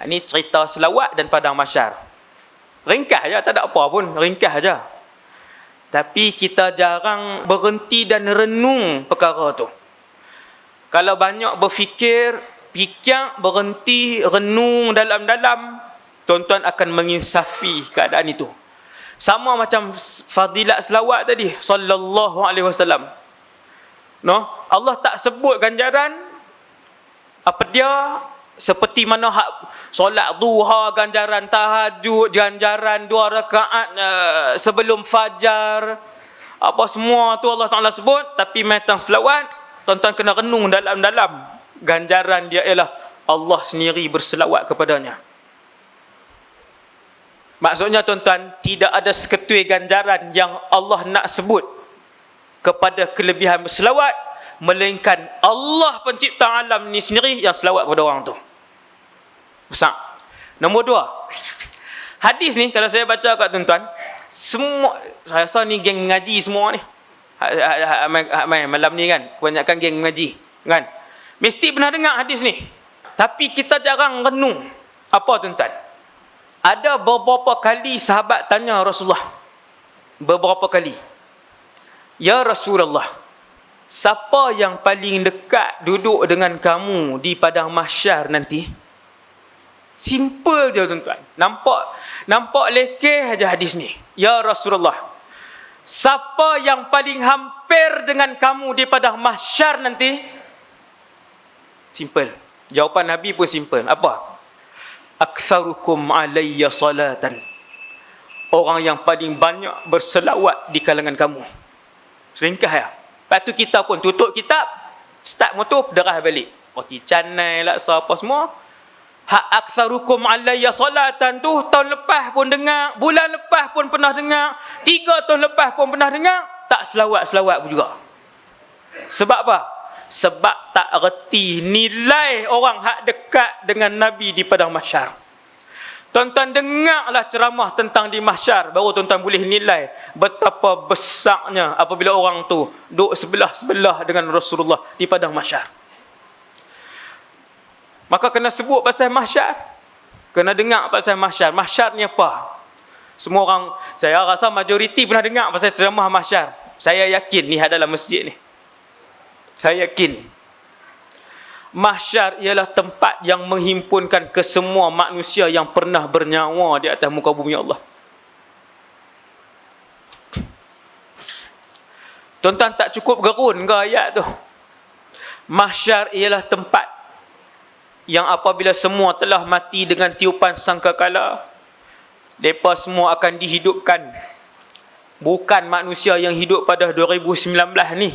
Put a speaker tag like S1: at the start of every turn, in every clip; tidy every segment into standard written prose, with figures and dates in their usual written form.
S1: Ini cerita selawat dan padang mahsyar. Ringkas aja, tak ada apa pun, ringkas aja. Tapi kita jarang berhenti dan renung perkara tu. Kalau banyak berfikir, berhenti, renung dalam-dalam, tuan-tuan akan menginsafi keadaan itu. Sama macam fadilat selawat tadi, sallallahu alaihi wasallam. No, Allah tak sebut ganjaran apa dia, seperti mana hak solat duha, ganjaran tahajud, ganjaran 2 rakaat sebelum fajar, apa semua tu Allah Taala sebut. Tapi metang selawat, tuan-tuan kena renung dalam-dalam. Ganjaran dia ialah Allah sendiri berselawat kepadanya. Maksudnya tuan-tuan, tidak ada seketui ganjaran yang Allah nak sebut kepada kelebihan berselawat, melainkan Allah pencipta alam ni sendiri yang selawat kepada orang tu. Besar. Nombor 2, hadis ni kalau saya baca kat tuan-tuan, semua, saya rasa ni geng ngaji semua ni, malam ni kan, kebanyakan geng ngaji kan, mesti pernah dengar hadis ni. Tapi kita jarang renung. Apa tuan-tuan? Ada beberapa kali sahabat tanya Rasulullah, beberapa kali, ya Rasulullah, siapa yang paling dekat duduk dengan kamu di padang mahsyar nanti? Simple je tuan-tuan. Nampak lekeh aja hadis ni. Ya Rasulullah, siapa yang paling hampir dengan kamu di padang mahsyar nanti? Simple. Jawapan Nabi pun simple. Apa? Aktsarukum alayya salatan. Orang yang paling banyak berselawat di kalangan kamu. Ringkas ya. Lepas tu kita pun tutup kitab, start motor, derah balik. Roti canai lah, apa semua. Hak aktsarukum alayya salatan tu tahun lepas pun dengar, bulan lepas pun pernah dengar, 3 tahun lepas pun pernah dengar, tak selawat-selawat pun juga. Sebab apa? Sebab tak reti nilai orang hak dekat dengan Nabi di padang mahsyar. Tuan-tuan dengarlah ceramah tentang di mahsyar, baru tuan-tuan boleh nilai betapa besarnya apabila orang tu duduk sebelah-sebelah dengan Rasulullah di padang mahsyar. Maka kena sebut pasal mahsyar, kena dengar pasal mahsyar. Mahsyar ni apa? Semua orang, saya rasa majoriti pernah dengar pasal ceramah mahsyar. Saya yakin ni dalam masjid ni, saya yakin mahsyar ialah tempat yang menghimpunkan kesemua manusia yang pernah bernyawa di atas muka bumi Allah. Tuan-tuan tak cukup gerun ke ayat tu? Mahsyar ialah tempat yang apabila semua telah mati dengan tiupan sangkakala, mereka semua akan dihidupkan. Bukan manusia yang hidup pada 2019 ni.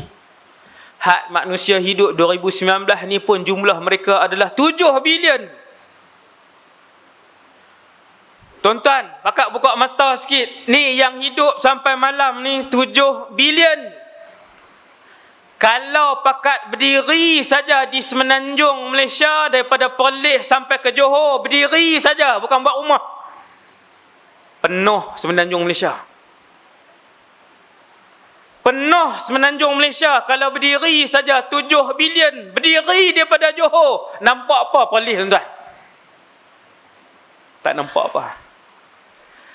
S1: Hak manusia hidup 2019 ni pun jumlah mereka adalah 7 bilion. Tuan-tuan, pakat buka mata sikit. Ni yang hidup sampai malam ni 7 bilion. Kalau pakat berdiri saja di semenanjung Malaysia, daripada Perlis sampai ke Johor, berdiri saja, bukan buat rumah, penuh semenanjung Malaysia. Penuh semenanjung Malaysia kalau berdiri saja 7 bilion. Berdiri daripada Johor. Nampak apa Perlis tuan-tuan? Tak nampak apa.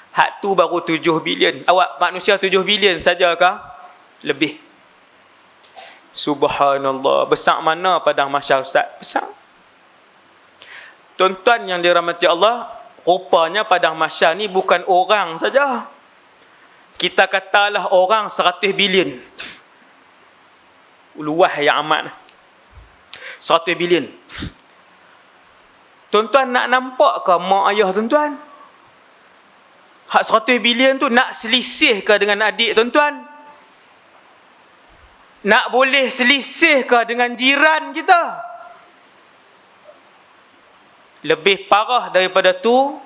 S1: Hak tu baru 7 bilion. Awak manusia 7 bilion sajakah? Lebih. Subhanallah. Besar mana padang mahsyar Ustaz? Besar. Tuan-tuan yang dirahmati Allah, rupanya padang mahsyar ni bukan orang saja. Kita katalah orang 100 bilion. Luah yang amat. 100 bilion. Tuan-tuan nak nampak ke mak ayah tuan-tuan? Hak 100 bilion tu nak selisih ke dengan adik tuan-tuan? Nak boleh selisih ke dengan jiran kita? Lebih parah daripada tu,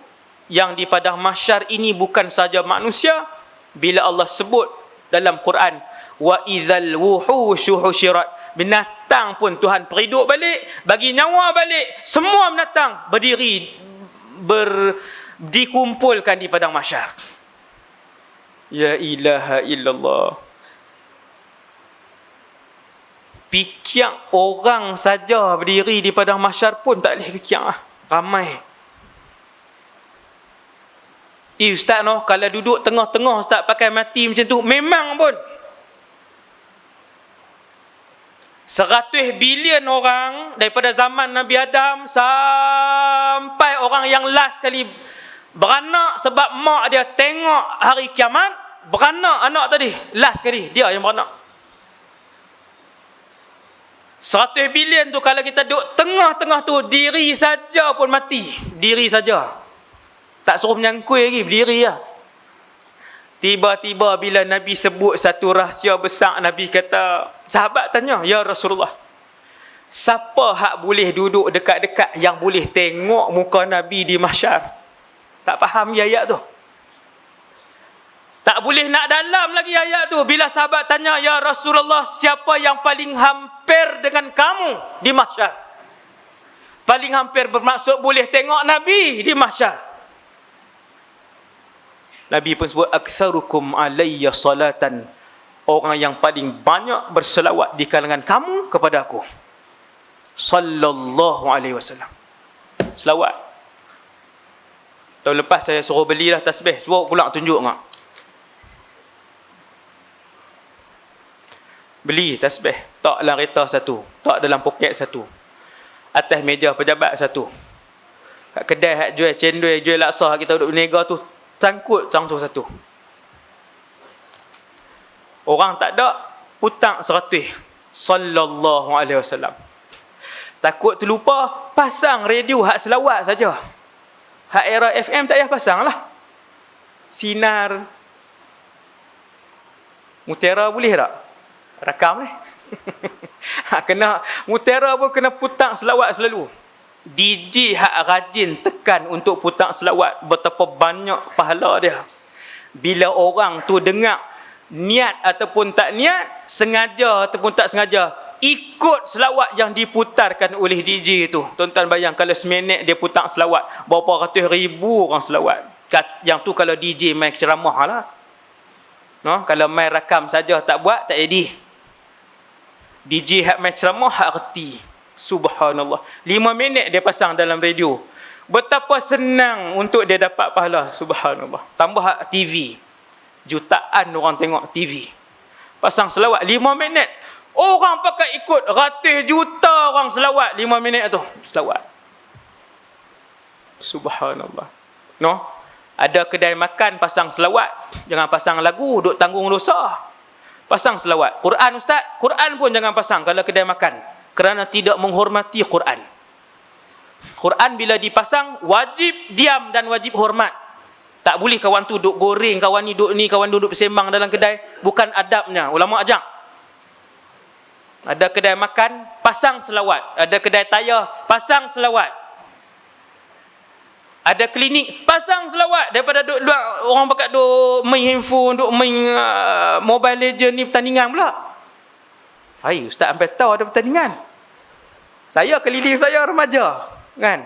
S1: yang di padang mahsyar ini bukan saja manusia. Bila Allah sebut dalam Quran, wa idzal wuhushu husyirat, binatang pun Tuhan periduk balik, bagi nyawa balik, semua binatang berdiri, dikumpulkan di padang mahsyar. Ya ilaha illallah. Pikiak orang saja berdiri di padang mahsyar pun tak boleh pikiak lah. Ramai. Ustaz noh, kalau duduk tengah-tengah ustaz pakai mati macam tu, memang pun 100 bilion orang daripada zaman Nabi Adam sampai orang yang last sekali beranak sebab mak dia tengok hari kiamat, beranak anak tadi, last sekali dia yang beranak. 100 bilion tu kalau kita duduk tengah-tengah tu, diri saja pun mati. Diri saja. Tak suruh menyangkui lagi, berdiri lah. Tiba-tiba bila Nabi sebut satu rahsia besar, Nabi kata, sahabat tanya, ya Rasulullah, siapa hak boleh duduk dekat-dekat yang boleh tengok muka Nabi di mahsyar? Tak faham ayat tu. Tak boleh nak dalam lagi ayat tu. Bila sahabat tanya, ya Rasulullah, siapa yang paling hampir dengan kamu di mahsyar? Paling hampir bermaksud boleh tengok Nabi di mahsyar. Nabi pun sebut, aktsarukum alayya salatan, orang yang paling banyak berselawat di kalangan kamu kepada aku. Sallallahu alaihi wasallam. Selawat. Tahun lepas saya suruh belilah tasbih. Cuba pulang tunjuk ngak. Beli tasbih. Tak dalam kereta satu. Tak dalam poket satu. Atas meja pejabat satu. Kat kedai hak jual cendol, jual laksa kita duduk berniaga tu, sangkut satu. Orang tak ada, putang 100. Sallallahu alaihi wasallam. Takut terlupa, pasang radio hak selawat saja. Hak era FM tak payah pasang lah. Sinar Mutiara boleh tak? Rakam ni. Kena Mutiara pun kena putang selawat selalu. DJ hak rajin tekan untuk putang selawat, betapa banyak pahala dia. Bila orang tu dengar, niat ataupun tak niat, sengaja ataupun tak sengaja, ikut selawat yang diputarkan oleh DJ tu. Tuan-tuan bayang kalau seminit dia putang selawat, berapa ratus ribu orang selawat. Yang tu kalau DJ main ceramah lah. No? Kalau main rakam saja tak buat, tak jadi. DJ hak main ceramah hak reti. Subhanallah. 5 minit dia pasang dalam radio. Betapa senang untuk dia dapat pahala. Subhanallah. Tambah hak TV. Jutaan orang tengok TV. Pasang selawat 5 minit. Orang pakai ikut. Ratus juta orang selawat 5 minit tu. Selawat. Subhanallah. No? Ada kedai makan pasang selawat. Jangan pasang lagu, duk tanggung dosa. Pasang selawat. Quran ustaz, Quran pun jangan pasang kalau kedai makan. Kerana tidak menghormati Quran. Quran bila dipasang, wajib diam dan wajib hormat. Tak boleh kawan tu duk goreng, kawan ni duk ni, kawan duduk bersembang dalam kedai. Bukan adabnya. Ulama ajak. Ada kedai makan, pasang selawat. Ada kedai tayar, pasang selawat. Ada klinik, pasang selawat. Daripada duk luar, orang pakat duk main handphone, duk main Mobile Legend ni pertandingan pula. Hai, ustaz sampai tahu ada pertandingan. Saya keliling saya remaja, kan?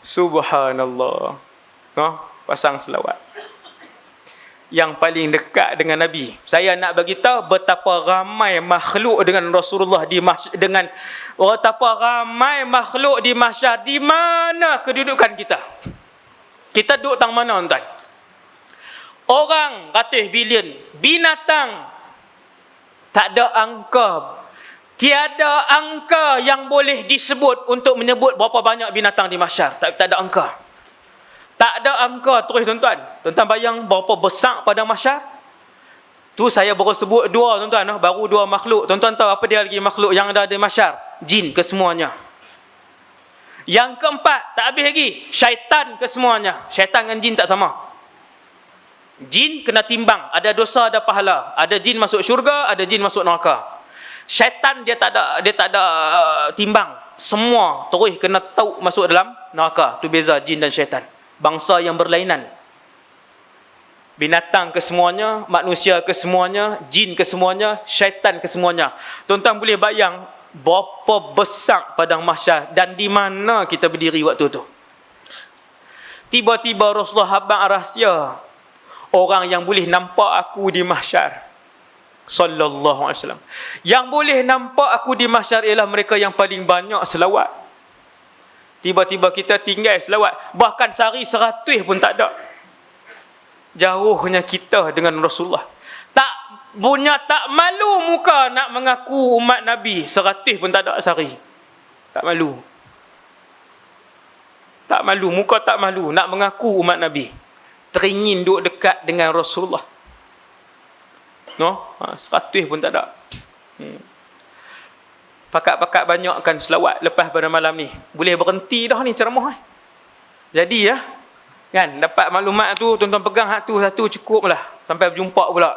S1: Subhanallah. No, pasang selawat. Yang paling dekat dengan Nabi. Saya nak bagi tahu betapa ramai makhluk dengan Rasulullah di dengan betapa ramai makhluk di mahsyar. Di mana kedudukan kita? Kita duduk tang mana tuan? Orang ratus bilion, binatang tak ada angka. Tiada angka yang boleh disebut untuk menyebut berapa banyak binatang di mahsyar. Tak ada angka. Tak ada angka terus tuan-tuan. Tuan-tuan bayang berapa besar padang mahsyar? Tu saya baru sebut dua tuan-tuan. Baru dua makhluk. Tuan-tuan tahu apa dia lagi makhluk yang ada di mahsyar? Jin kesemuanya. Yang keempat, tak habis lagi. Syaitan kesemuanya. Syaitan dengan jin tak sama. Jin kena timbang. Ada dosa, ada pahala. Ada jin masuk syurga, ada jin masuk neraka. Syaitan dia tak ada timbang. Semua terus kena tahu masuk dalam neraka. Tu beza jin dan syaitan. Bangsa yang berlainan. Binatang kesemuanya, manusia kesemuanya, jin kesemuanya, syaitan kesemuanya. Tuan-tuan boleh bayang berapa besar padang mahsyar dan di mana kita berdiri waktu tu. Tiba-tiba Rasulullah habang rahsia. Orang yang boleh nampak aku di mahsyar. Sallallahu alaihi wasallam. Yang boleh nampak aku di mahsyar ialah mereka yang paling banyak selawat. Tiba-tiba kita tinggal selawat. Bahkan sehari 100 pun tak ada. Jauhnya kita dengan Rasulullah. Tak malu muka nak mengaku umat Nabi. 100 pun tak ada sehari. Tak malu. Tak malu. Muka tak malu nak mengaku umat Nabi. Teringin duduk dekat dengan Rasulullah. No? 100 pun tak ada. Pakat-pakat banyakkan selawat lepas pada malam ni. Boleh berhenti dah ni ceramah. Jadi ya. Kan, dapat maklumat tu, tuan-tuan pegang hak tu satu cukup lah. Sampai berjumpa pula.